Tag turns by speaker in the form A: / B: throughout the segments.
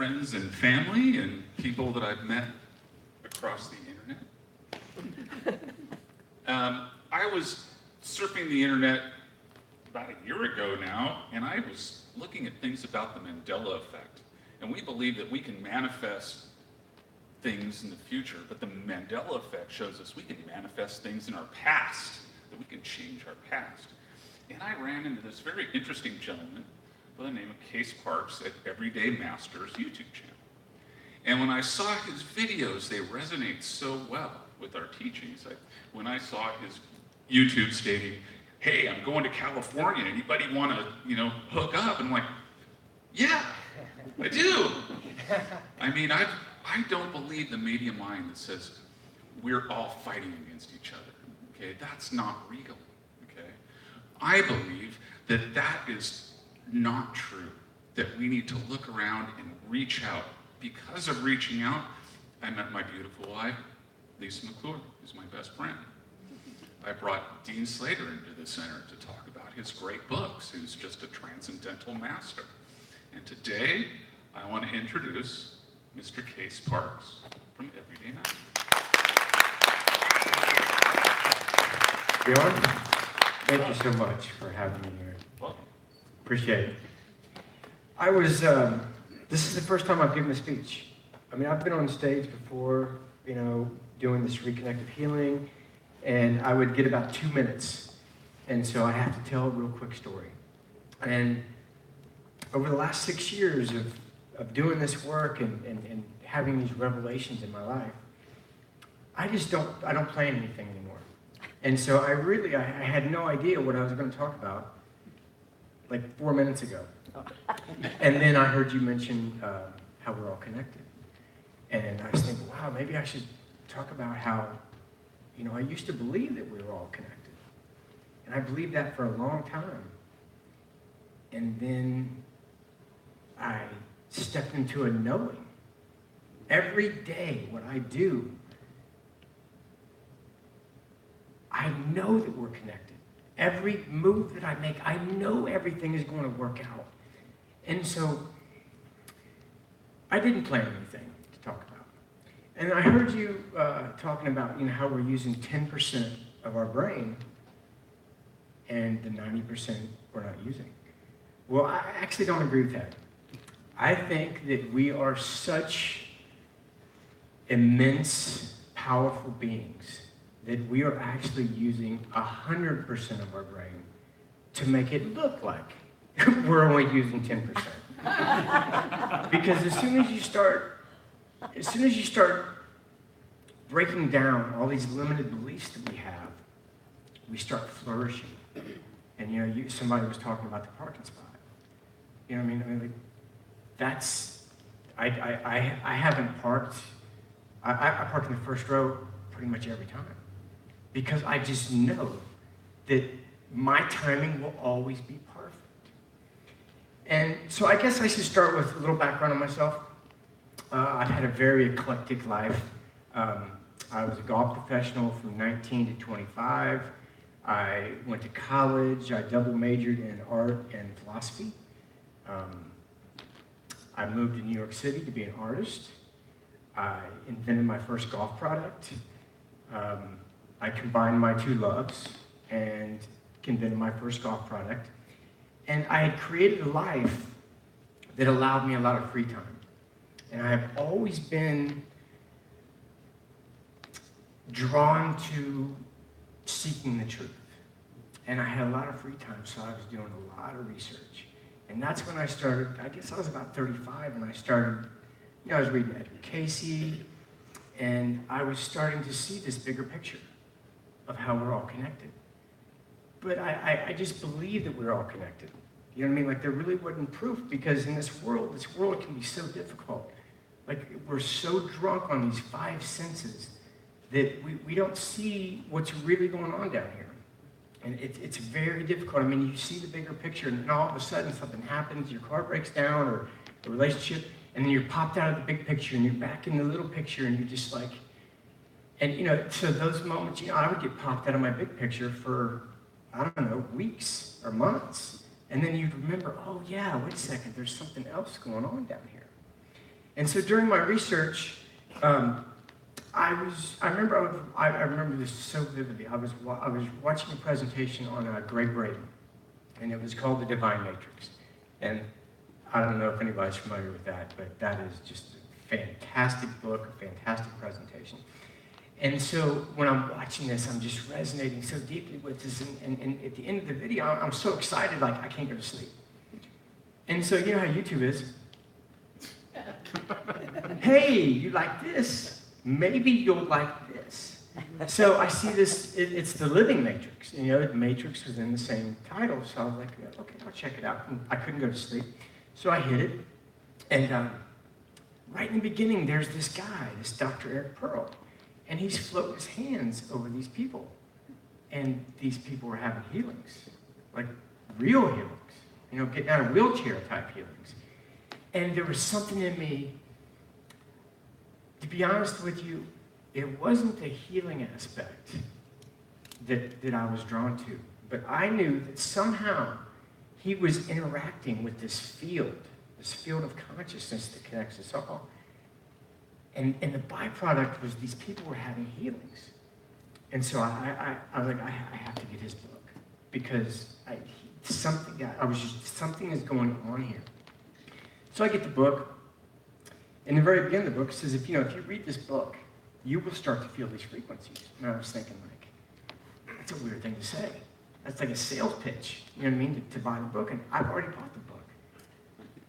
A: friends and family and people that I've met across the internet. I was surfing the internet about a year ago now, and I was looking at things about the Mandela effect. And we believe that we can manifest things in the future, but the Mandela effect shows us we can manifest things in our past, that we can change our past. And I ran into this very interesting gentleman by the name of Case Parks at Everyday Masters YouTube channel. And when I saw his videos, they resonate so well with our teachings. When I saw his YouTube stating, hey, I'm going to California, anybody want to, hook up? And I'm like, yeah, I do. I mean, I don't believe the media mind that says we're all fighting against each other, okay? That's not real, okay? I believe that that is not true, that we need to look around and reach out. Because of reaching out, I met my beautiful wife, Lisa McClure, who's my best friend. I brought Dean Slater into the center to talk about his great books, who's just a transcendental master. And today, I want to introduce Mr. Case Parks from Everyday Masters.
B: Bjorn, thank you so much for having me here.
A: Welcome.
B: Appreciate it. This is the first time I've given a speech. I mean, I've been on stage before, doing this reconnective healing, and I would get about 2 minutes. And so I have to tell a real quick story. And over the last 6 years of doing this work and having these revelations in my life, I don't plan anything anymore. And so I had no idea what I was going to talk about like 4 minutes ago. And then I heard you mention how we're all connected. And I was thinking, wow, maybe I should talk about how, I used to believe that we were all connected. And I believed that for a long time. And then I stepped into a knowing. Every day, what I do, I know that we're connected. Every move that I make, I know everything is going to work out. And so, I didn't plan anything to talk about. And I heard you talking about, how we're using 10% of our brain and the 90% we're not using. Well, I actually don't agree with that. I think that we are such immense, powerful beings that we are actually using 100% of our brain to make it look like we're only using 10%. Because as soon as you start breaking down all these limited beliefs that we have, we start flourishing. And somebody was talking about the parking spot. You know what I mean? I haven't parked. I park in the first row pretty much every time. Because I just know that my timing will always be perfect. And so I guess I should start with a little background on myself. I've had a very eclectic life. I was a golf professional from 19 to 25. I went to college. I double majored in art and philosophy. I moved to New York City to be an artist. I invented my first golf product. I combined my two loves and invented my first golf product. And I had created a life that allowed me a lot of free time. And I have always been drawn to seeking the truth. And I had a lot of free time, so I was doing a lot of research. And that's when I started, I guess I was about 35, and I started, I was reading Edgar Casey, and I was starting to see this bigger picture of how we're all connected. But I just believe that we're all connected. You know what I mean? Like, there really wasn't proof, because in this world can be so difficult. Like, we're so drunk on these five senses that we don't see what's really going on down here. And it's very difficult. I mean, you see the bigger picture, and then all of a sudden something happens, your car breaks down, or a relationship, and then you're popped out of the big picture, and you're back in the little picture, and you're just like, and so those moments, I would get popped out of my big picture for, I don't know, weeks or months. And then you'd remember, oh yeah, wait a second, there's something else going on down here. And so during my research, I remember this so vividly. I was watching a presentation on Greg Braden, and it was called The Divine Matrix. And I don't know if anybody's familiar with that, but that is just a fantastic book, a fantastic presentation. And so when I'm watching this, I'm just resonating so deeply with this. And at the end of the video, I'm so excited, like I can't go to sleep. And so you know how YouTube is. Hey, you like this? Maybe you'll like this. So I see this, it's the living matrix. You know, the matrix was in the same title. So I was like, okay, I'll check it out. And I couldn't go to sleep. So I hit it. And right in the beginning, there's this guy, this Dr. Eric Pearl. And he's floating his hands over these people. And these people were having healings, like real healings, you know, getting out of wheelchair type healings. And there was something in me, to be honest with you, it wasn't the healing aspect that I was drawn to. But I knew that somehow he was interacting with this field of consciousness that connects us all. And the byproduct was these people were having healings. And so I was like, I have to get his book because something is going on here. So I get the book. In the very beginning of the book, it says, if you read this book, you will start to feel these frequencies. And I was thinking, like, that's a weird thing to say. That's like a sales pitch, you know what I mean, to buy the book. And I've already bought the book.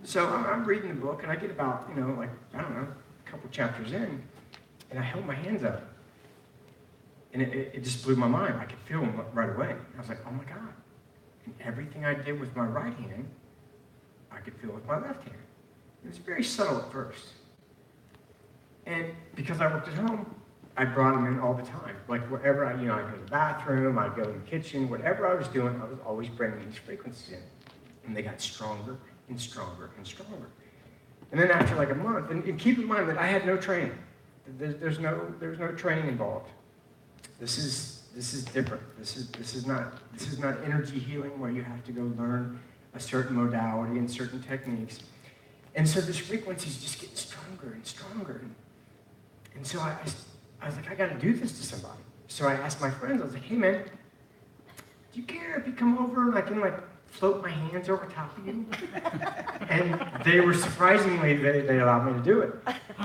B: So I'm reading the book, and I get about, I don't know, a couple chapters in, and I held my hands up. And it just blew my mind. I could feel them right away. I was like, oh my God. And everything I did with my right hand, I could feel with my left hand. It was very subtle at first. And because I worked at home, I brought them in all the time. Like wherever I go to the bathroom, I'd go to the kitchen, whatever I was doing, I was always bringing these frequencies in. And they got stronger and stronger and stronger. And then after like a month, and keep in mind that I had no training. There's no training involved. This is different. This is not energy healing where you have to go learn a certain modality and certain techniques. And so this frequency is just getting stronger and stronger. And so I was like, I got to do this to somebody. So I asked my friends, I was like, hey man, do you care if you come over and I can float my hands over top of you? And they were surprisingly, they allowed me to do it.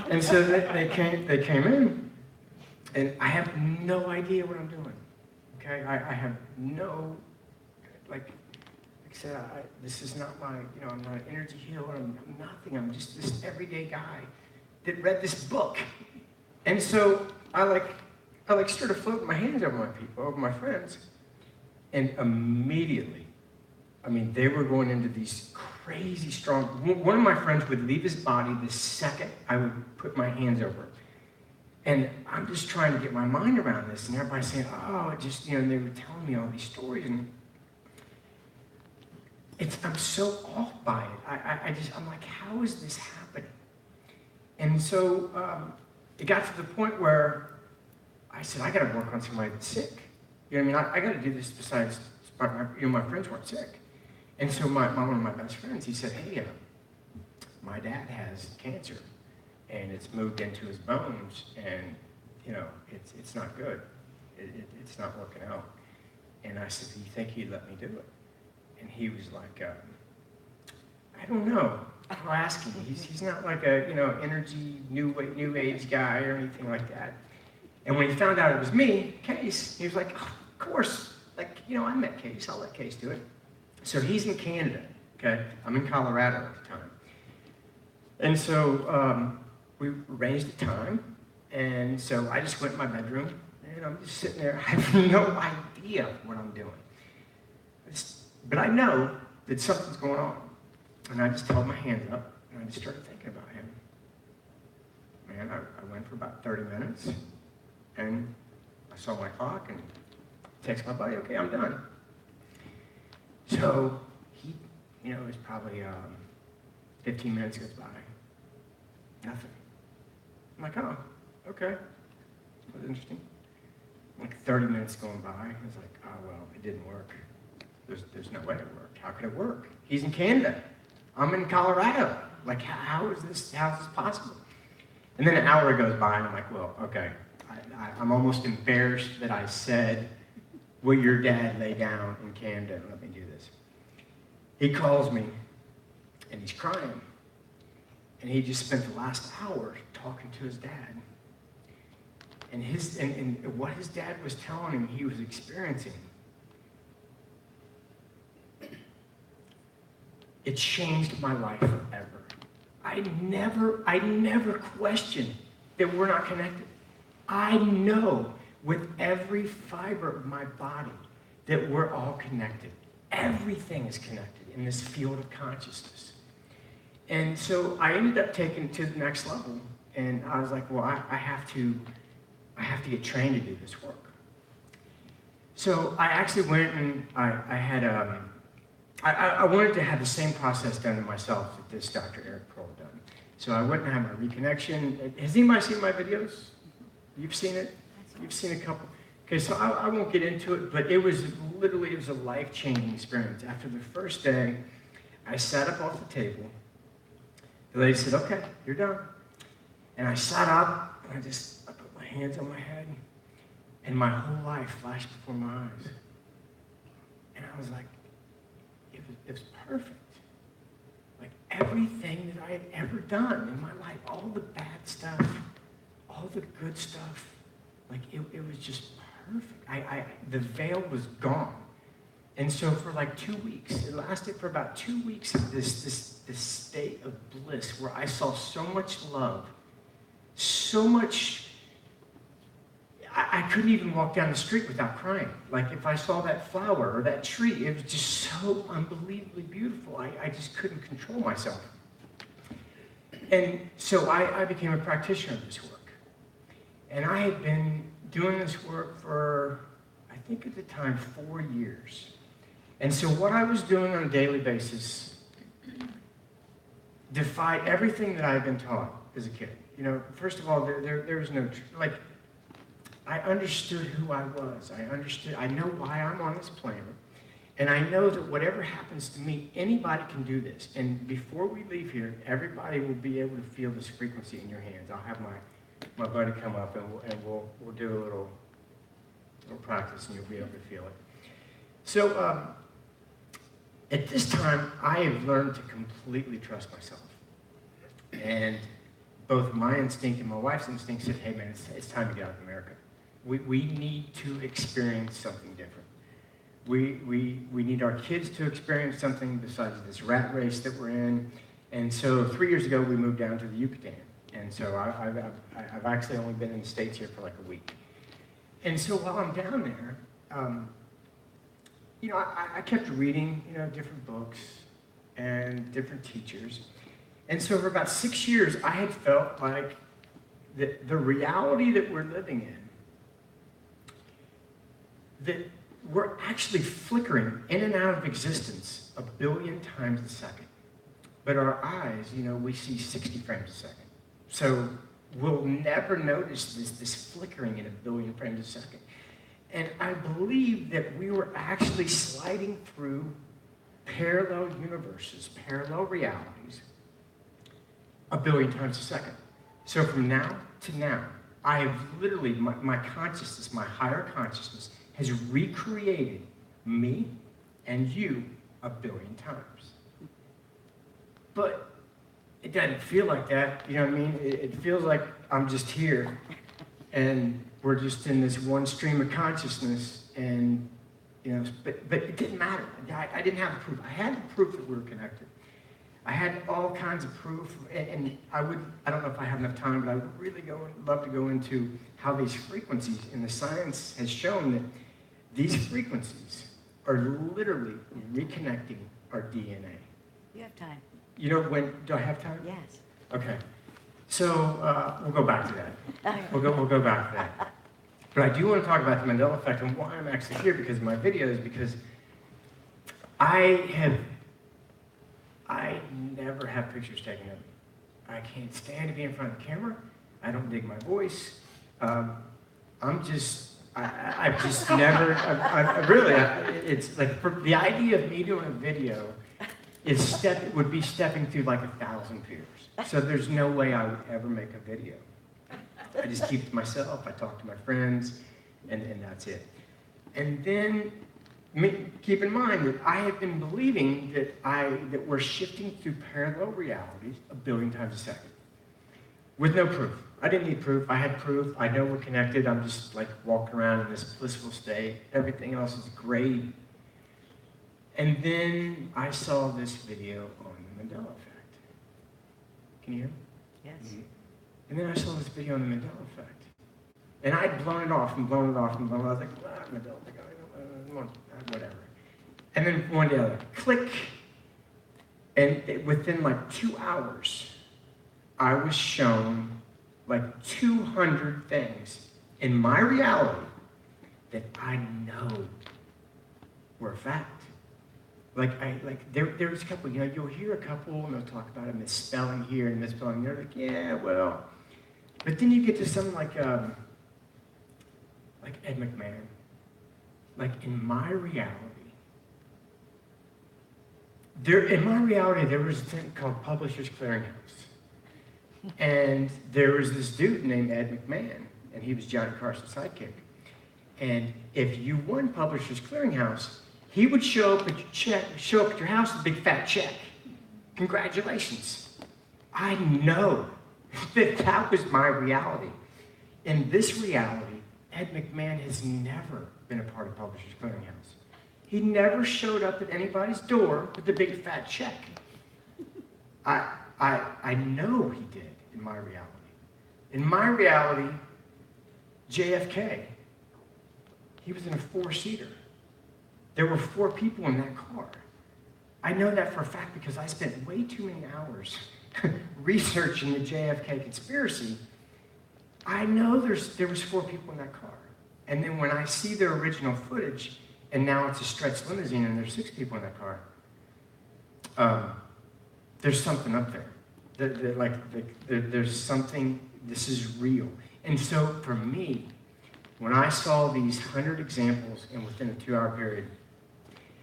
B: And so they came in, and I have no idea what I'm doing. Okay, I have no, like I said, this is not my, I'm not an energy healer, I'm nothing. I'm just this everyday guy that read this book. And so I started floating my hands over my people, over my friends, and immediately, they were going into these crazy strong, one of my friends would leave his body the second I would put my hands over him. And I'm just trying to get my mind around this, and everybody's saying, oh, it just, and they were telling me all these stories, and I'm so off by it. I'm like, how is this happening? And so it got to the point where I said, I got to work on somebody that's sick. You know what I mean? I got to do this besides, my friends weren't sick. And so one of my best friends, he said, hey, my dad has cancer, and it's moved into his bones, and, it's not good. It's not working out. And I said, do you think he'd let me do it? And he was like, I don't know. I'll ask him. He's not like a, energy, new age guy or anything like that. And when he found out it was me, Case, he was like, oh, of course. I met Case. I'll let Case do it. So he's in Canada, okay? I'm in Colorado at the time. And so we arranged a time. And so I just went in my bedroom, and I'm just sitting there. I have no idea what I'm doing. But I know that something's going on. And I just held my hands up, and I just started thinking about him. Man, I went for about 30 minutes, and I saw my clock and texted my buddy, okay, I'm done. So he, it was probably 15 minutes goes by. Nothing. I'm like, oh, okay. That was interesting. Like 30 minutes going by, I was like, oh, well, it didn't work. There's no way it worked. How could it work? He's in Canada. I'm in Colorado. Like, how is this possible? And then an hour goes by, and I'm like, well, okay. I'm almost embarrassed that I said, will your dad lay down in Camden and let me do this? He calls me, and he's crying. And he just spent the last hour talking to his dad. And what his dad was telling him he was experiencing, it changed my life forever. I never questioned that we're not connected. I know with every fiber of my body that we're all connected. Everything is connected in this field of consciousness. And so I ended up taking it to the next level, and I was like, well, I have to get trained to do this work. So I actually went and I wanted to have the same process done to myself that this Dr. Eric Pearl done. So I went and had my reconnection. Has anybody seen my videos? You've seen it? You've seen a couple. Okay, so I won't get into it, but it was a life-changing experience. After the first day, I sat up off the table. The lady said, okay, you're done. And I sat up, and I put my hands on my head, and my whole life flashed before my eyes. And I was like, it was perfect. Like everything that I had ever done in my life, all the bad stuff, all the good stuff, like it was just perfect. The veil was gone. And so for like 2 weeks, it lasted for about 2 weeks of this state of bliss where I saw so much love, so much. I couldn't even walk down the street without crying. Like if I saw that flower or that tree, it was just so unbelievably beautiful. I just couldn't control myself. And so I became a practitioner of this work. And I had been doing this work for, I think at the time, 4 years. And so what I was doing on a daily basis defied everything that I had been taught as a kid. You know, first of all, there was no, like, I understood who I was. I know why I'm on this planet. And I know that whatever happens to me, anybody can do this. And before we leave here, everybody will be able to feel this frequency in your hands. I'll have my buddy come up and we'll do a little practice and you'll be able to feel it. So at this time, I have learned to completely trust myself. And both my instinct and my wife's instinct said, hey man, it's time to get out of America. We need to experience something different. We need our kids to experience something besides this rat race that we're in. And so 3 years ago, we moved down to the Yucatan. And so I've actually only been in the States here for like a week. And so while I'm down there, I kept reading, different books and different teachers. And so for about 6 years, I had felt like the reality that we're living in, that we're actually flickering in and out of existence 1 billion times a second. But our eyes, we see 60 frames a second. So we'll never notice this flickering in 1 billion frames a second. And I believe that we were actually sliding through parallel universes, parallel realities, 1 billion times a second. So from now to now, I have literally, my consciousness, my higher consciousness, has recreated me and you 1 billion times. But it doesn't feel like that, you know what I mean? It feels like I'm just here, and we're just in this one stream of consciousness, and, but it didn't matter. I didn't have proof. I had the proof that we were connected. I had all kinds of proof, and I don't know if I have enough time, but I would really love to go into how these frequencies, and the science has shown that these frequencies are literally reconnecting our DNA.
C: You have time.
B: Do I have time?
C: Yes.
B: Okay. So we'll go back to that. We'll go back to that. But I do want to talk about the Mandela effect and why I'm actually here because of my videos, because I never have pictures taken of me. I can't stand to be in front of the camera. I don't dig my voice. I've just never, it's like the idea of me doing a video would be stepping through like 1,000 fears. So there's no way I would ever make a video. I just keep it to myself. I talk to my friends, and that's it. And then keep in mind that I have been believing that we're shifting through parallel realities 1 billion times a second with no proof. I didn't need proof. I had proof. I know we're connected. I'm just like walking around in this blissful state. Everything else is great. And then I saw this video on the Mandela effect. Can you hear me?
C: Yes.
B: Mm-hmm. And then I saw this video on the Mandela effect. And I'd blown it off and blown it off and blown it off. I was like, Mandela effect, whatever. And then one day I like, click. And within like 2 hours, I was shown like 200 things in my reality that I know were a fact. There's a couple, you'll hear a couple and they'll talk about a misspelling here and misspelling there. Like, yeah, well. But then you get to something like Ed McMahon. Like in my reality, there was a thing called Publishers Clearinghouse. And there was this dude named Ed McMahon, and he was Johnny Carson's sidekick. And if you won Publishers Clearinghouse, he would show up at your house with a big fat check. Congratulations. I know that was my reality. In this reality, Ed McMahon has never been a part of Publishers Clearinghouse. He never showed up at anybody's door with a big fat check. I know he did in my reality. In my reality, JFK, he was in a 4-seater. There were 4 people in that car. I know that for a fact because I spent way too many hours researching the JFK conspiracy. I know there was 4 people in that car. And then when I see their original footage, and now it's a stretched limousine and there's 6 people in that car, there's something up there. There's something, this is real. And so for me, when I saw these 100 examples and within a 2-hour period,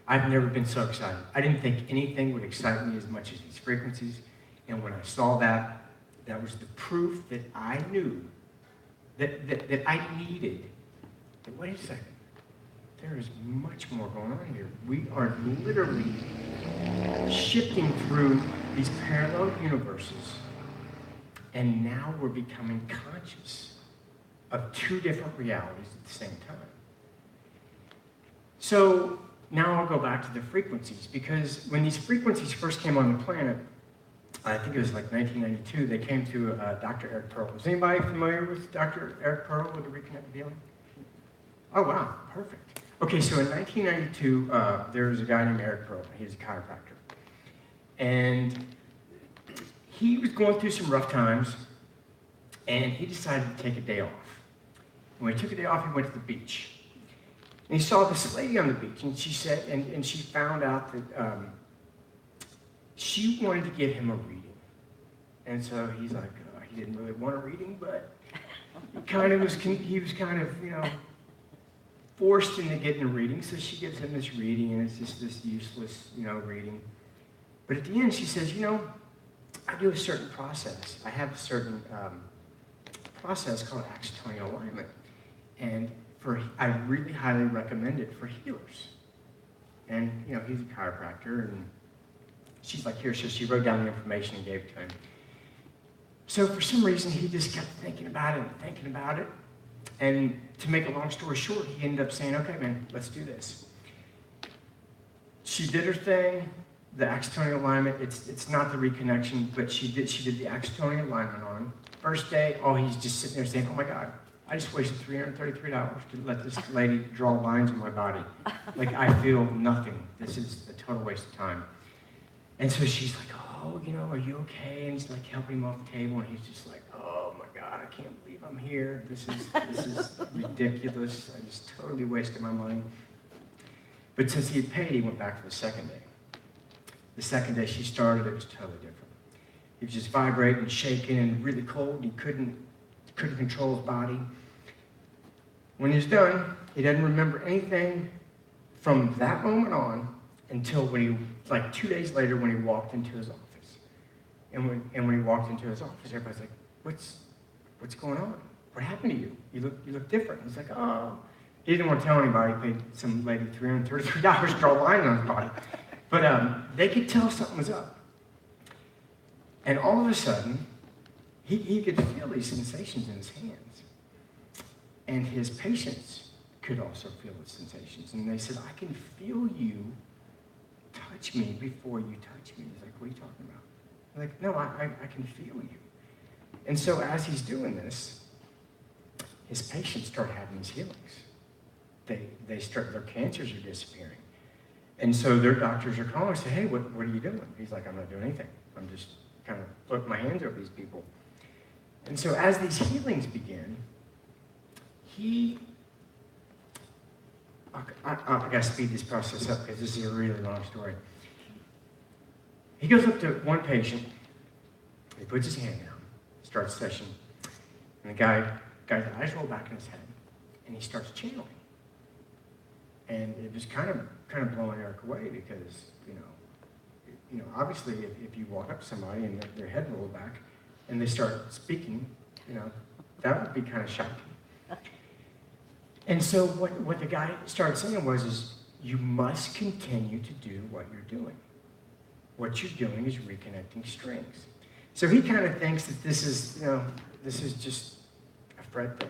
B: I've never been so excited. I didn't think anything would excite me as much as these frequencies. And when I saw that, that was the proof that I knew, that I needed. But wait a second, there is much more going on here. We are literally shifting through these parallel universes, and now we're becoming conscious of 2 different realities at the same time. So now I'll go back to the frequencies, because when these frequencies first came on the planet, I think it was like 1992, they came to Dr. Eric Pearl. Is anybody familiar with Dr. Eric Pearl with the Reconnected Healing? Oh, wow, perfect. Okay, so in 1992, there was a guy named Eric Pearl. He was a chiropractor. And he was going through some rough times, and he decided to take a day off. When he took a day off, he went to the beach. And he saw this lady on the beach, and she said, and she found out that she wanted to give him a reading. And so he's like, he didn't really want a reading, but he was kind of, forced into getting a reading. So she gives him this reading, and it's just this useless, reading. But at the end, she says, I do a certain process. I have a certain process called axitonial alignment. And I really highly recommend it for healers. And, he's a chiropractor, and she's like, here, so she wrote down the information and gave it to him. So for some reason, he just kept thinking about it. And to make a long story short, he ended up saying, okay, man, let's do this. She did her thing, the axitonial alignment. It's not the reconnection, but she did the axitonial alignment on him. First day, he's just sitting there saying, oh my God, I just wasted $333 to let this lady draw lines on my body. Like, I feel nothing. This is a total waste of time. And so she's like, are you okay? And he's like helping him off the table, and he's just like, oh my God, I can't believe I'm here. This is ridiculous. I just totally wasted my money. But since he had paid, he went back for the second day. The second day she started, it was totally different. He was just vibrating, shaking, and really cold. He couldn't control his body. When he's done, he doesn't remember anything from that moment on until when he, like 2 days later, when he walked into his office. And when he walked into his office, everybody's like, what's going on? What happened to you? You look different. He's like, oh. He didn't want to tell anybody. He paid some lady $333 to draw a line on his body. But they could tell something was up. And all of a sudden, he could feel these sensations in his hands. And his patients could also feel the sensations. And they said, I can feel you touch me before you touch me. He's like, what are you talking about? I'm like, no, I can feel you. And so as he's doing this, his patients start having these healings. Their cancers are disappearing. And so their doctors are calling and say, hey, what are you doing? He's like, I'm not doing anything. I'm just kind of putting my hands over these people. And so as these healings begin, I got to speed this process up because this is a really long story. He goes up to one patient, he puts his hand down, starts the session, and the guy's eyes roll back in his head, and he starts channeling. And it was kind of blowing Eric away because, you know, obviously if you walk up to somebody and their head rolled back and they start speaking, you know, that would be kind of shocking. And so what the guy started saying is you must continue to do what you're doing. What you're doing is reconnecting strings. So he kind of thinks that this is just a Fred thing.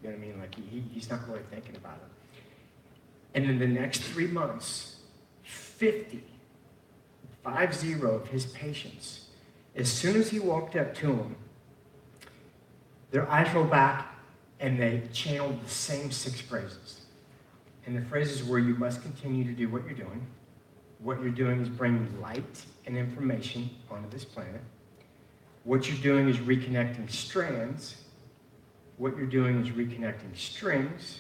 B: You know what I mean? Like he's not really thinking about it. And in the next 3 months, 50 of his patients, as soon as he walked up to them, their eyes rolled back and they channeled the same 6 phrases. And the phrases were, you must continue to do what you're doing. What you're doing is bringing light and information onto this planet. What you're doing is reconnecting strands. What you're doing is reconnecting strings.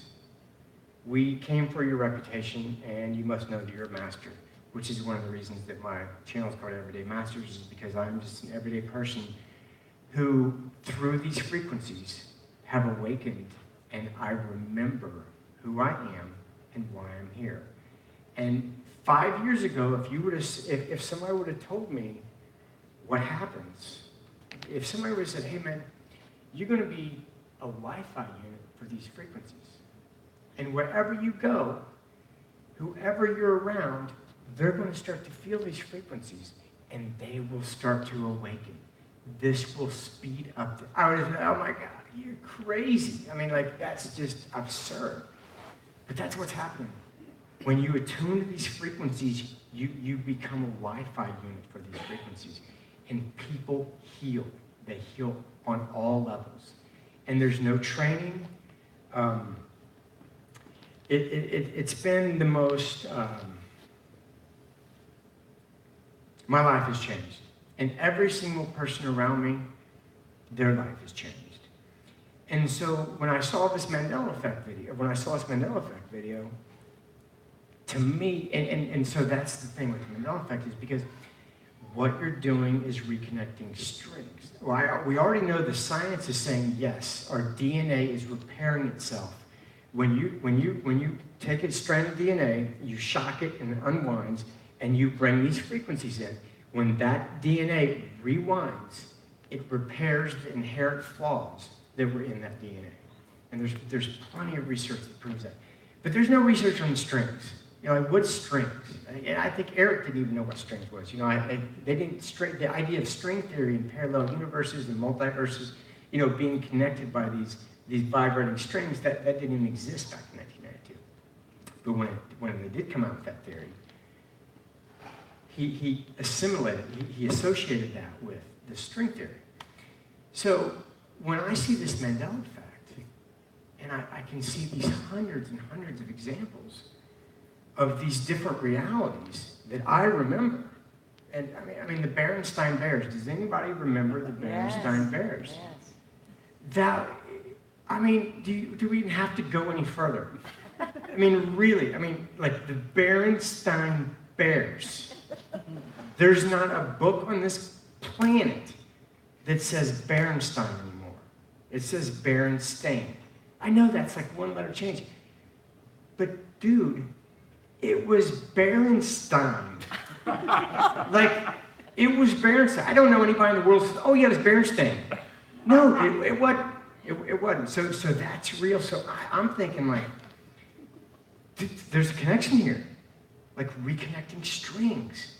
B: We came for your reputation, and you must know that you're a master, which is one of the reasons that my channel is called Everyday Masters, is because I'm just an everyday person who, through these frequencies, have awakened, and I remember who I am and why I'm here. And 5 years ago, if somebody would have told me what happens, if somebody would have said, hey man, you're going to be a Wi-Fi unit for these frequencies. And wherever you go, whoever you're around, they're going to start to feel these frequencies, and they will start to awaken. This will speed up. I would have said, oh my God, you're crazy. I mean, like, that's just absurd. But that's what's happening. When you attune to these frequencies, you become a Wi-Fi unit for these frequencies. And people heal. They heal on all levels. And there's no training. It's been the most, my life has changed. And every single person around me, their life has changed. And so when I saw this Mandela effect video, to me, and so that's the thing with the Mandela effect, is because what you're doing is reconnecting strings. Well, we already know the science is saying yes, our DNA is repairing itself. When you take a strand of DNA, you shock it and it unwinds, and you bring these frequencies in. When that DNA rewinds, it repairs the inherent flaws that were in that DNA. And there's plenty of research that proves that. But there's no research on the strings. You know, like, what's strings? And I think Eric didn't even know what strings was. You know, they didn't the idea of string theory and parallel universes and multiverses, you know, being connected by these vibrating strings, that didn't even exist back in 1992. But when they did come out with that theory, he assimilated, he associated that with the string theory. So when I see this Mandela effect, and I can see these hundreds and hundreds of examples of these different realities that I remember. And I mean the Berenstain Bears. Does anybody remember the Berenstain Bears?
C: Yes.
B: That, I mean, do we even have to go any further? I mean, really, like the Berenstain Bears. There's not a book on this planet that says Berenstain anymore. It says Berenstain. I know that's like one letter change. But dude, It was Berenstain. Like, it was Berenstain. I don't know anybody in the world who says, oh yeah, it was Berenstain. No, it wasn't. It wasn't. So that's real. So I'm thinking like, there's a connection here. Like reconnecting strings.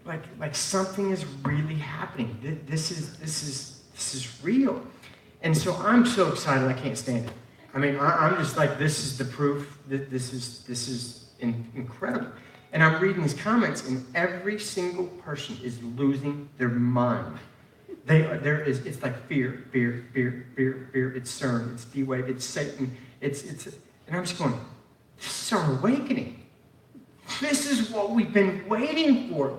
B: Like something is really happening. This is real. And so I'm so excited I can't stand it. I mean, I'm just like, this is the proof that this is incredible. And I'm reading these comments, and every single person is losing their mind. It's like fear. It's CERN, it's D-Wave, it's Satan, and I'm just going, this is our awakening. This is what we've been waiting for.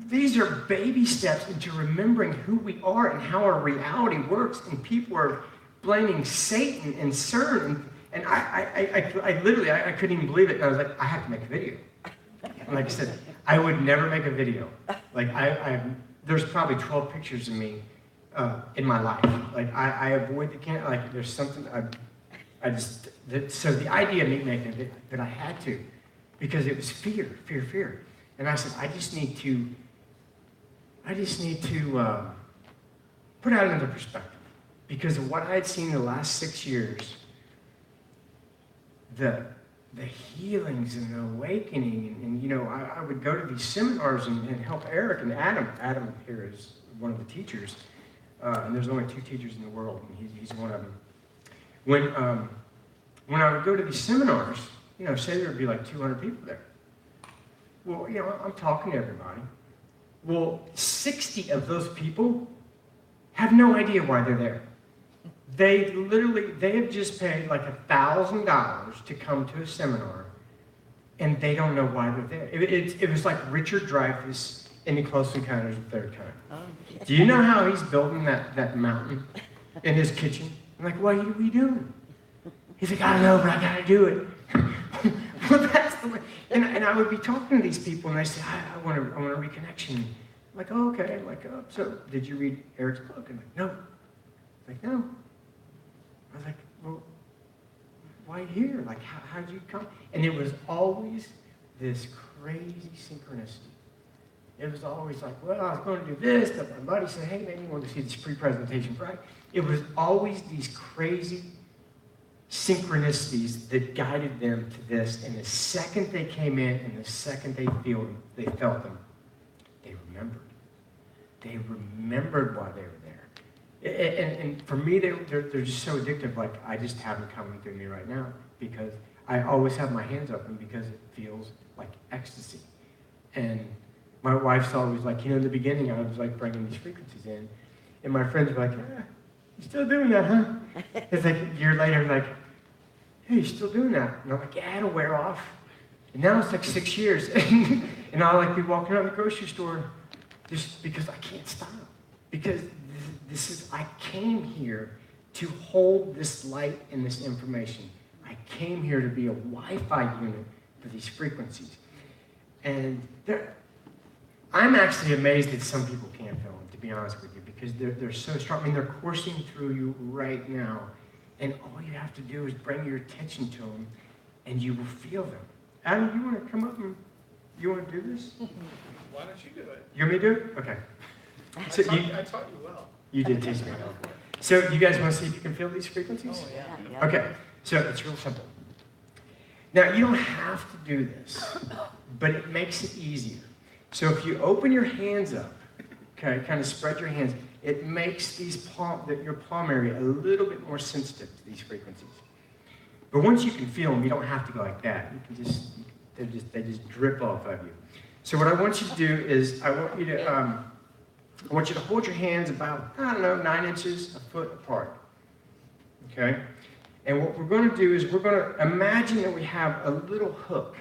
B: These are baby steps into remembering who we are and how our reality works. And people are blaming Satan and CERN. And I literally couldn't even believe it. I was like, I have to make a video. And like I said, I would never make a video. Like there's probably 12 pictures of me in my life. Like I avoid the camera. Like there's something so the idea of me making a video, that I had to, because it was fear. And I said, I just need to put out another perspective. Because of what I had seen the last 6 years, the healings and the awakening, and you know, I would go to these seminars and help Eric and Adam. Adam here is one of the teachers, and there's only 2 teachers in the world, and he's one of them. When I would go to these seminars, you know, say there would be like 200 people there. Well, you know, I'm talking to everybody. Well, 60 of those people have no idea why they're there. They have just paid like $1,000 to come to a seminar, and they don't know why they're there. It was like Richard Dreyfuss in The Close Encounters of the Third Kind. Oh, yeah. Do you know how he's building that mountain in his kitchen? I'm like, what are you doing? He's like, I don't know, but I gotta do it. Well, that's the way. And I would be talking to these people, and they say, I want a reconnection. I'm like, oh, okay. I'm like, oh, so did you read Eric's book? I'm like, no. I'm like, no. I was like, well, why here? Like, how'd you come? And it was always this crazy synchronicity. It was always like, well, I was going to do this, but my buddy said, hey, man, you want to see this pre-presentation, right? It was always these crazy synchronicities that guided them to this. And the second they came in and the second they felt them, they remembered. They remembered why they were there. And for me, they're just so addictive. Like, I just have them coming through me right now because I always have my hands open because it feels like ecstasy. And my wife's always like, you know, in the beginning, I was like bringing these frequencies in. And my friends were like, you still doing that, huh? It's like a year later, like, hey, you still doing that? And I'm like, yeah, it'll wear off. And now it's like 6 years. And I'll like be walking around the grocery store just because I can't stop. Because I came here to hold this light and this information. I came here to be a Wi-Fi unit for these frequencies. And I'm actually amazed that some people can't feel them, to be honest with you, because they're so strong. I mean, they're coursing through you right now. And all you have to do is bring your attention to them, and you will feel them. Adam, you want to come up and you want to do this?
C: Why don't you do it?
B: You want me to do it? Okay.
C: I taught you well.
B: You did teach me well. So you guys want to see if you can feel these frequencies?
C: Oh, yeah.
B: Okay, so it's real simple. Now, you don't have to do this, but it makes it easier. So if you open your hands up, okay, kind of spread your hands, it makes your palm area a little bit more sensitive to these frequencies. But once you can feel them, you don't have to go like that. You can they just drip off of you. So what I want you to do is I want you to hold your hands about, 9 inches, a foot apart. Okay? And what we're going to do is we're going to imagine that we have a little hook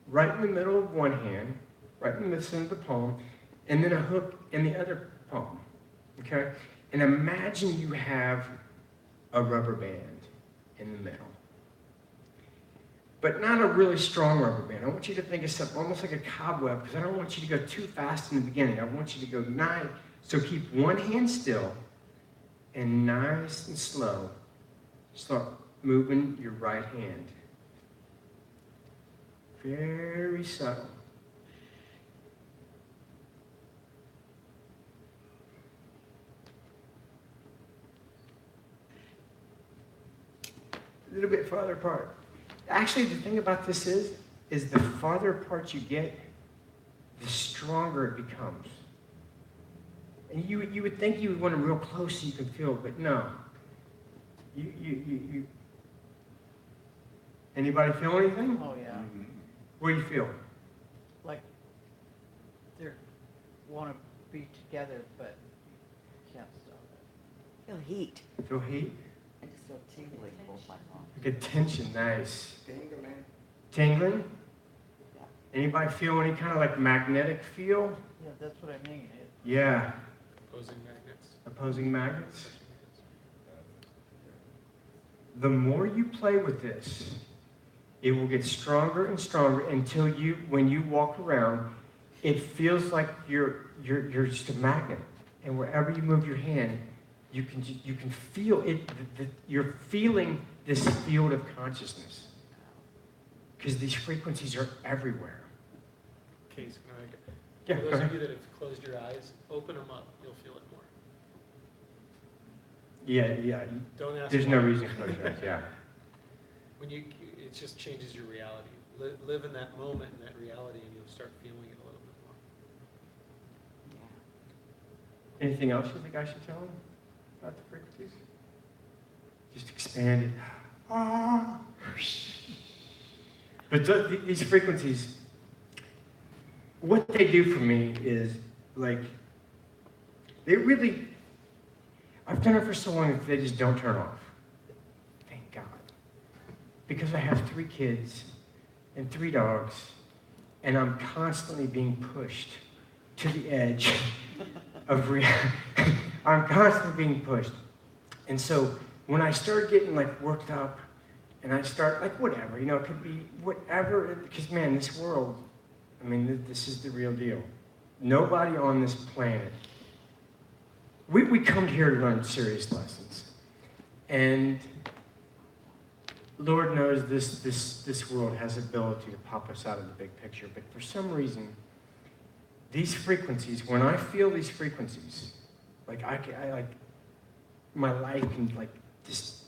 B: right in the middle of one hand, right in the center of the palm, and then a hook in the other palm. Okay? And imagine you have a rubber band in the middle. But not a really strong rubber band. I want you to think of something almost like a cobweb, because I don't want you to go too fast in the beginning. I want you to go nice. So keep one hand still, and nice and slow, start moving your right hand. Very subtle. A little bit farther apart. Actually, the thing about this is the farther apart you get, the stronger it becomes. And you would think you would want them real close so you can feel it, but no. You Anybody feel anything?
D: Oh, yeah.
B: What do you feel?
D: Like they want to be together, but can't stop it.
E: Feel heat.
B: Feel heat?
E: I just feel tingling both my arms.
B: Like a tension, nice.
C: Tingling.
B: Tingling?
E: Yeah.
B: Anybody feel any kind of like magnetic feel?
D: Yeah, that's what I mean.
B: Yeah.
C: Opposing magnets.
B: Opposing magnets? The more you play with this, it will get stronger and stronger until when you walk around, it feels like you're just a magnet. And wherever you move your hand, you can feel it. You're feeling this field of consciousness because these frequencies are everywhere.
F: Case, can I?
B: Yeah,
F: For
B: go
F: those
B: ahead.
F: of you that have closed your eyes, open them up. You'll feel it more.
B: Yeah.
F: Don't ask.
B: There's
F: why.
B: no reason to close your eyes. Yeah.
F: When it just changes your reality. Live in that moment, in that reality, and you'll start feeling it a little bit more.
E: Yeah.
B: Anything else you think I should tell them about the frequencies? Just expand it. Ah. But these frequencies, what they do for me is like, they really, I've done it for so long that they just don't turn off. Thank God. Because I have 3 kids and 3 dogs, and I'm constantly being pushed to the edge of reality. I'm constantly being pushed. And so when I start getting like worked up, and I start like whatever, it could be whatever, because man, this world, I mean, this is the real deal. Nobody on this planet, we come here to learn serious lessons. And Lord knows this world has the ability to pop us out of the big picture, but for some reason, these frequencies, when I feel these frequencies, like I like, my life can like just,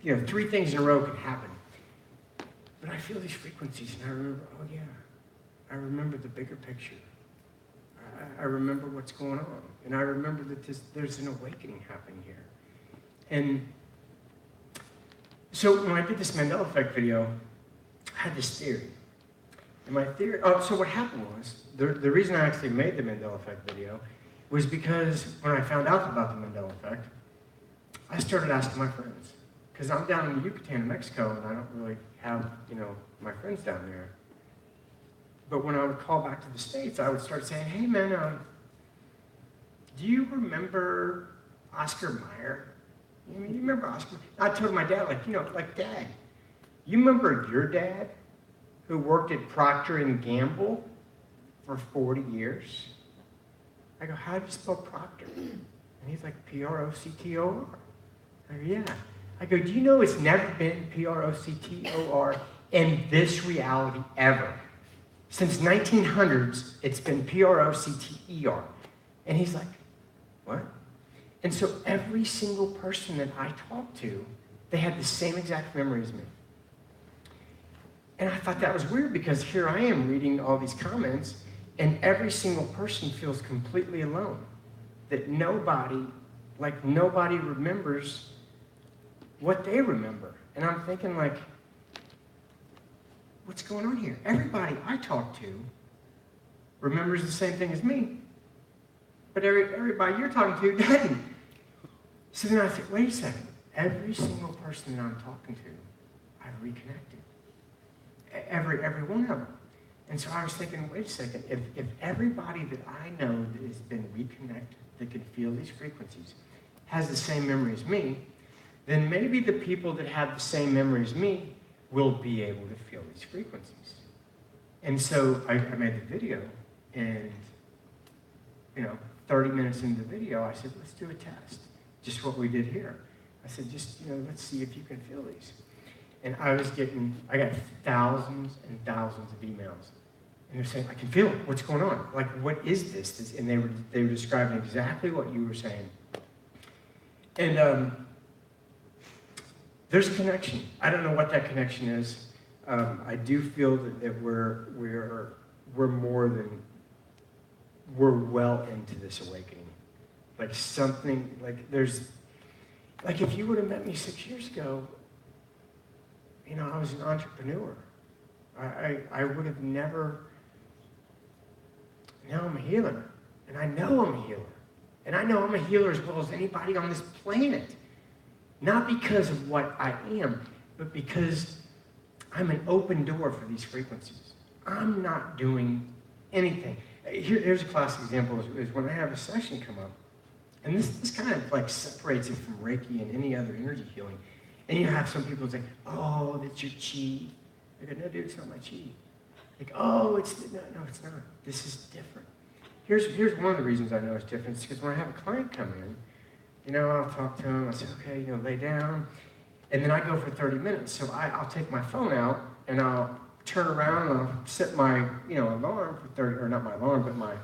B: 3 things in a row can happen. But I feel these frequencies and I remember, oh yeah, I remember the bigger picture. I remember what's going on. And I remember that there's an awakening happening here. And so when I did this Mandela Effect video, I had this theory. And my theory, so what happened was, the reason I actually made the Mandela Effect video was because when I found out about the Mandela Effect, I started asking my friends. Because I'm down in Yucatan, Mexico, and I don't really have, my friends down there. But when I would call back to the States, I would start saying, hey man, do you remember Oscar Mayer? You remember Oscar? I told my dad, like Dad, you remember your dad who worked at Procter & Gamble for 40 years? I go, how do you spell Procter? And he's like, Proctor. I go, yeah. I go, do you know it's never been Proctor in this reality ever? Since 1900s, it's been Procter. And he's like, what? And so every single person that I talked to, they had the same exact memory as me. And I thought that was weird because here I am reading all these comments and every single person feels completely alone. That nobody remembers what they remember. And I'm thinking like, what's going on here? Everybody I talk to remembers the same thing as me. But everybody you're talking to doesn't. So then I said, wait a second. Every single person that I'm talking to, I've reconnected. Every one of them. And so I was thinking, wait a second. If everybody that I know that has been reconnected, that can feel these frequencies, has the same memory as me, then maybe the people that have the same memory as me will be able to feel these frequencies. And so I made the video, and 30 minutes into the video, I said, let's do a test. Just what we did here. I said, let's see if you can feel these. And I got thousands and thousands of emails. And they're saying, I can feel it. What's going on? Like, what is this? And they were describing exactly what you were saying. And there's a connection. I don't know what that connection is. I do feel that we're well into this awakening. Like something, like if you would have met me 6 years ago, you know, I was an entrepreneur. I would have never, now I'm a healer. And I know I'm a healer. And I know I'm a healer as well as anybody on this planet. Not because of what I am, but because I'm an open door for these frequencies. I'm not doing anything. Here's a classic example is when I have a session come up, and this kind of like separates it from Reiki and any other energy healing. And you have some people say, oh, that's your chi. I go, no, dude, it's not my chi. Like, oh, no, it's not. This is different. Here's one of the reasons I know it's different. It's because when I have a client come in, you know, I'll talk to them. I say, okay, you know, lay down. And then I go for 30 minutes. So I'll take my phone out and I'll turn around and I'll set my, you know, alarm for 30, or not my alarm, but my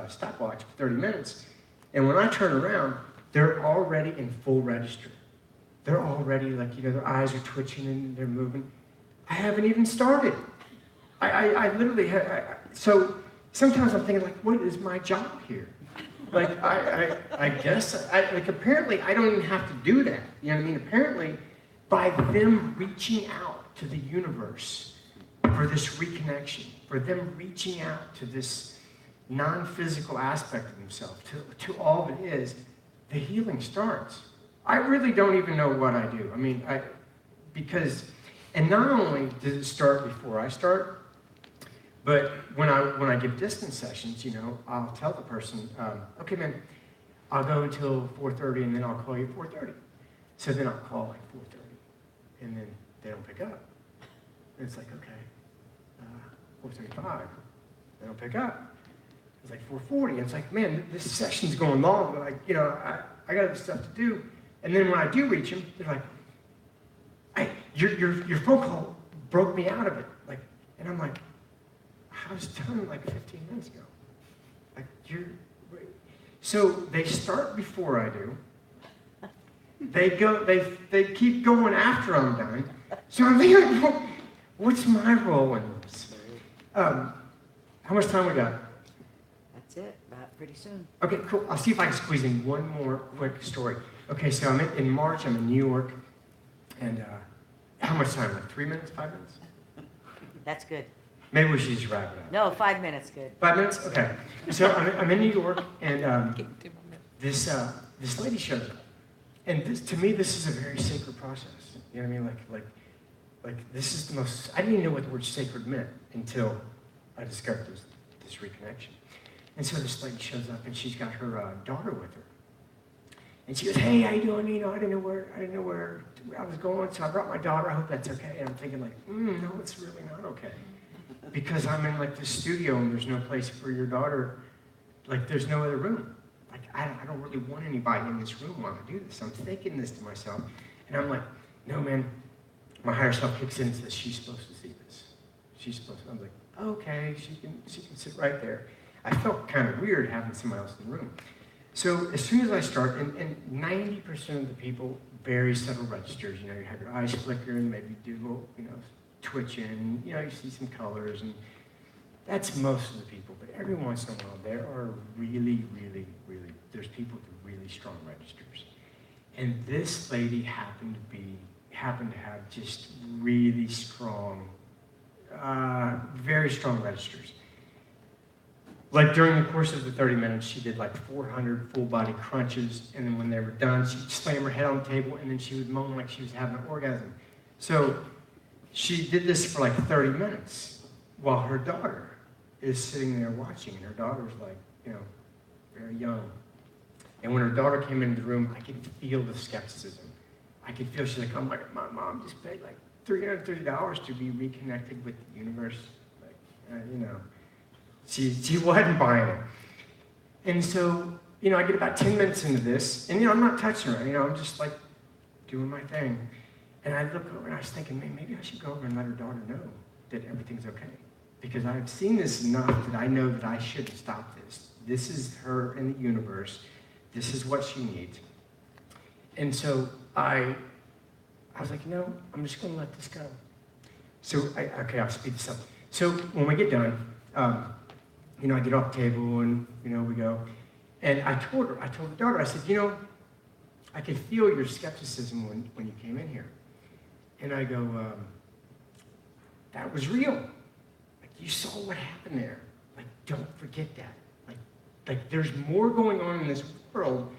B: stopwatch for 30 minutes. And when I turn around, they're already in full register. They're already like, you know, their eyes are twitching and they're moving. I haven't even started. I literally have, so sometimes I'm thinking like, what is my job here? Like, I guess, like apparently I don't even have to do that. You know what I mean? Apparently by them reaching out to the universe for this reconnection, for them reaching out to this non-physical aspect of themselves, to all that is, the healing starts. I really don't even know what I do. I mean, and not only does it start before I start, but when I give distance sessions, you know, I'll tell the person, okay, man, I'll go until 4:30 and then I'll call you at 4:30. So then I'll call at 4:30 and then they don't pick up. And it's like, okay, 4:35, they don't pick up. It's like 4:40. And it's like, man, this session's going long, but like, you know, I got other stuff to do. And then when I do reach them, they're like, your phone call broke me out of it. Like, and I'm like, I was done like 15 minutes ago. Like, so they start before I do. They keep going after I'm done. So I'm thinking, like, what's my role in this? How much time we got?
E: That's it, about pretty soon.
B: Okay, cool. I'll see if I can squeeze in one more quick story. Okay, so in March, I'm in New York, and how much time? Like 3 minutes, 5 minutes?
E: That's good.
B: Maybe we should just wrap it up.
E: No, 5 minutes, good.
B: 5 minutes? Okay. So I'm in New York, and this lady shows up. And to me, this is a very sacred process. You know what I mean? Like this is the most, I didn't even know what the word sacred meant until I discovered this reconnection. And so this lady shows up, and she's got her daughter with her. And she goes, hey, how you doing? You know, I didn't know where I was going, so I brought my daughter. I hope that's okay. And I'm thinking like, no, it's really not okay. Because I'm in like this studio and there's no place for your daughter. Like there's no other room. Like I don't really want anybody in this room while I do this. I'm thinking this to myself. And I'm like, no, man. My higher self kicks in and says, she's supposed to see this. She's supposed to. I'm like, okay, she can sit right there. I felt kind of weird having somebody else in the room. So as soon as I start, and 90% of the people, very subtle registers, you know, you have your eyes flickering, maybe do a little, you know, twitching, you know, you see some colors, and that's most of the people. But every once in a while, there are really, there's people with really strong registers. And this lady happened to have just really strong, very strong registers. Like during the course of the 30 minutes, she did like 400 full body crunches, and then when they were done, she'd slam her head on the table, and then she would moan like she was having an orgasm. So she did this for like 30 minutes while her daughter is sitting there watching, and her daughter's like, you know, very young. And when her daughter came into the room, I could feel the skepticism. I could feel, she's like, oh my God, my mom just paid like $330 to be reconnected with the universe. Like, you know. She wasn't buying it. And so, you know, I get about 10 minutes into this, and, you know, I'm not touching her. You know, I'm just, like, doing my thing. And I look over and I was thinking, man, maybe I should go over and let her daughter know that everything's okay. Because I've seen this enough that I know that I shouldn't stop this. This is her in the universe. This is what she needs. And so I was like, I'm just going to let this go. So, I'll speed this up. So when we get done, I get off the table and, we go. And I told the daughter, I said, I could feel your skepticism when you came in here. And I go, that was real. Like, you saw what happened there. Like, don't forget that. Like there's more going on in this world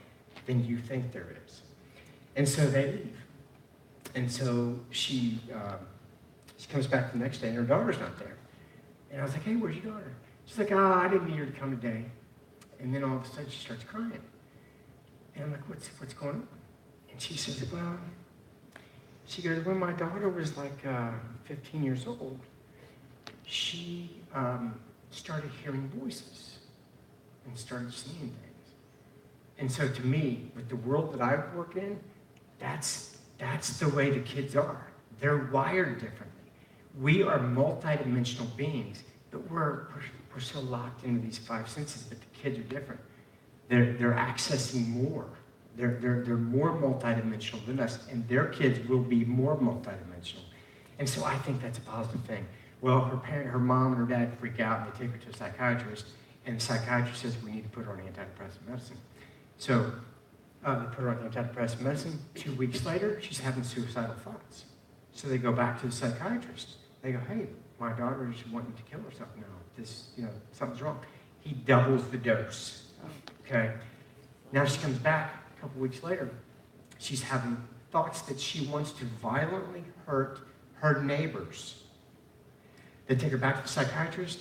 B: than you think there is. And so they leave. And so she comes back the next day and her daughter's not there. And I was like, hey, where's your daughter? She's like, I didn't need her to come today. And then all of a sudden she starts crying. And I'm like, what's going on? And she says, she goes, when my daughter was like 15 years old, she started hearing voices and started seeing things. And so to me, with the world that I work in, that's the way the kids are. They're wired differently. We are multidimensional beings, but we're so locked into these five senses, but the kids are different. They're accessing more. They're more multidimensional than us, and their kids will be more multidimensional. And so I think that's a positive thing. Well, her mom and her dad freak out, and they take her to a psychiatrist, and the psychiatrist says, we need to put her on antidepressant medicine. So they put her on antidepressant medicine. 2 weeks later, she's having suicidal thoughts. So they go back to the psychiatrist. They go, hey, my daughter is wanting to kill herself now. Something's wrong. He doubles the dose. Okay? Now she comes back a couple weeks later. She's having thoughts that she wants to violently hurt her neighbors. They take her back to the psychiatrist.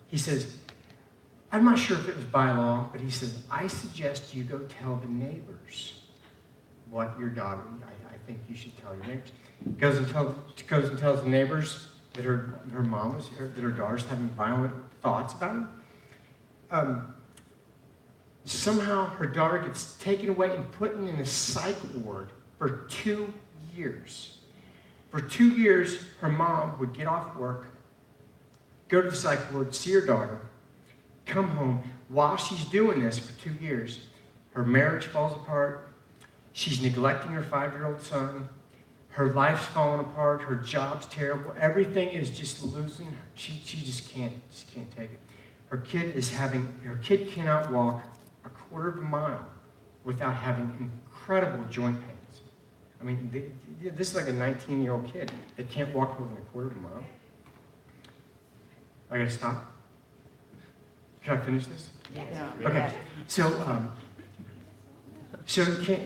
B: He says, I'm not sure if it was by law, but he says, I suggest you go tell the neighbors what your daughter, I think you should tell your neighbors. Goes and tells the neighbors that her daughter's having violent thoughts about him. Somehow her daughter gets taken away and put in a psych ward for 2 years. For 2 years, her mom would get off work, go to the psych ward, see her daughter, come home. While she's doing this for 2 years, her marriage falls apart. She's neglecting her 5-year-old son. Her life's falling apart. Her job's terrible. Everything is just losing her. She just can't take it. Her kid cannot walk a quarter of a mile without having incredible joint pains. I mean, this is like a 19-year-old kid that can't walk more than a quarter of a mile. I gotta stop. Can I finish this?
E: Yeah.
B: Okay. So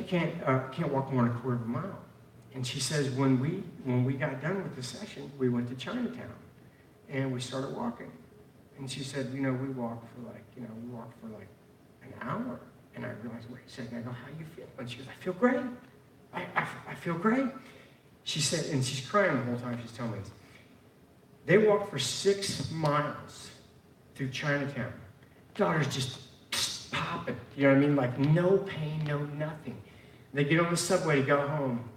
B: can't walk more than a quarter of a mile. And she says, when we got done with the session, we went to Chinatown, and we started walking. And she said, we walked for like an hour. And I realized, wait a second. I go, how you feel? And she goes, I feel great. I feel great. She said, and she's crying the whole time she's telling me this. They walked for 6 miles through Chinatown. Daughter's just popping. You know what I mean? Like no pain, no nothing. They get on the subway to go home.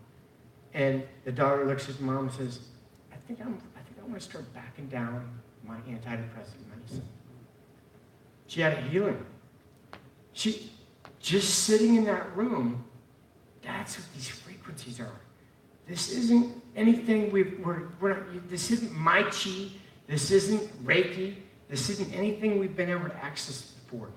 B: And the daughter looks at the mom and says, I think I want to start backing down my antidepressant medicine. She had a healing. She just sitting in that room, that's what these frequencies are. This isn't anything this isn't my chi, this isn't Reiki, this isn't anything we've been able to access before.